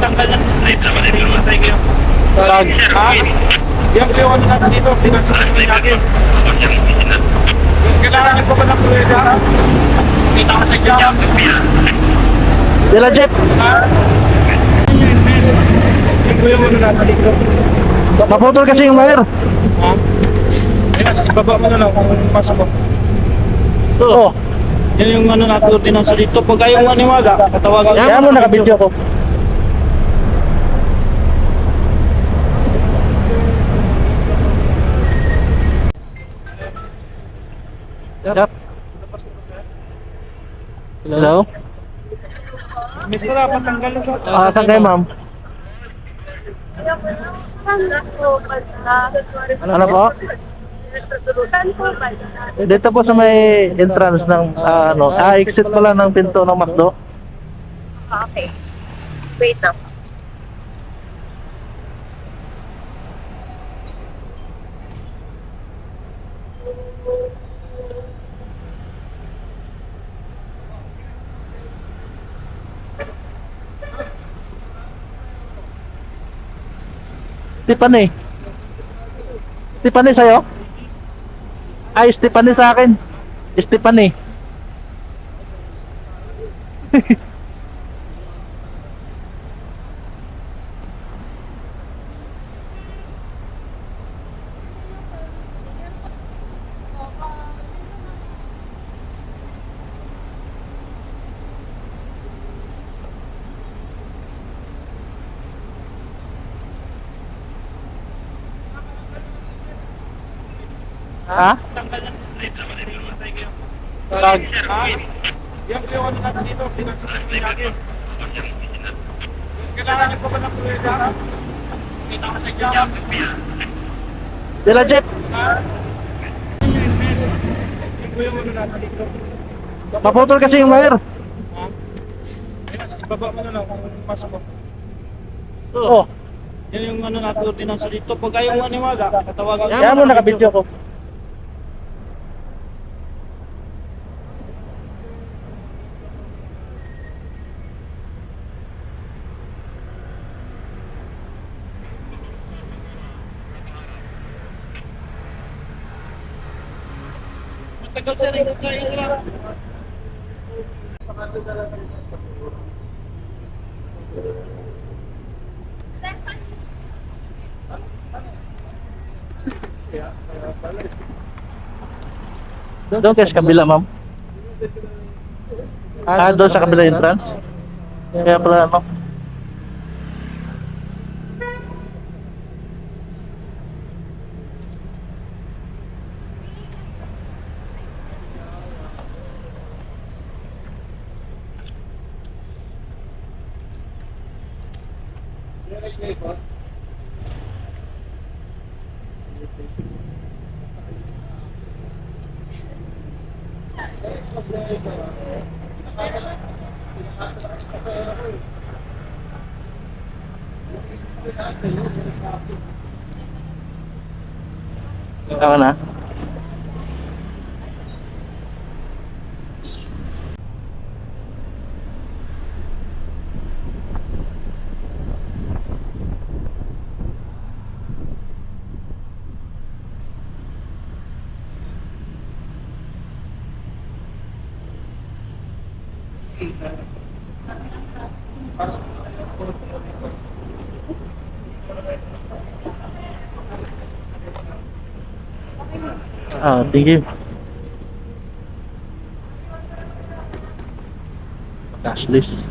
patanggal na. Thank you. Tag. Ha? Yan po yung ano natin dito. Pinagsasabi natin. Kailangan ko ba ng pruweda? Kita ka sa job. Sila Jeff. Ha? Yan po yung ano natin dito. Naputol kasi yung wire. Ha? Ayan, ibaba mo na lang kung pasok mo. Oo. Yan yung ano natin ordinansa dito. Pag ayaw maniwala, katawagan Kaya mo nakabidyo ko. Yep. Hello? Minsan na, patanggal na sa... Saan kayo ma'am? Ano po? Saan po ba? Dito po sa may entrance ng exit pala ng pinto ng McDo. Okay. Wait lang. Stephanie. Stephanie sa'yo? Ay, Stephanie sa akin. Stephanie. Ha? Tag. Ha? Yan po yung ano natin dito. Pinagsasabi natin. Kailangan ko ba ng pruweda? Kita ka sa job. Sila Jeff. Ha? Yan po yung ano natin dito. Naputol kasi yung wire. Ha? Ayan, ibaba mo na lang kung pasok mo. Oo. Yan yung ano natin ordinansa dito. Pag ayaw maniwala, katawagan Kaya mo nakabidyo ko. Matagal sir, ikot sa iyo sila. Doon kayo sa kabila ma'am. Doon sa kabila entrance. Kaya pala ano. Ako na. Thank you. Cash list.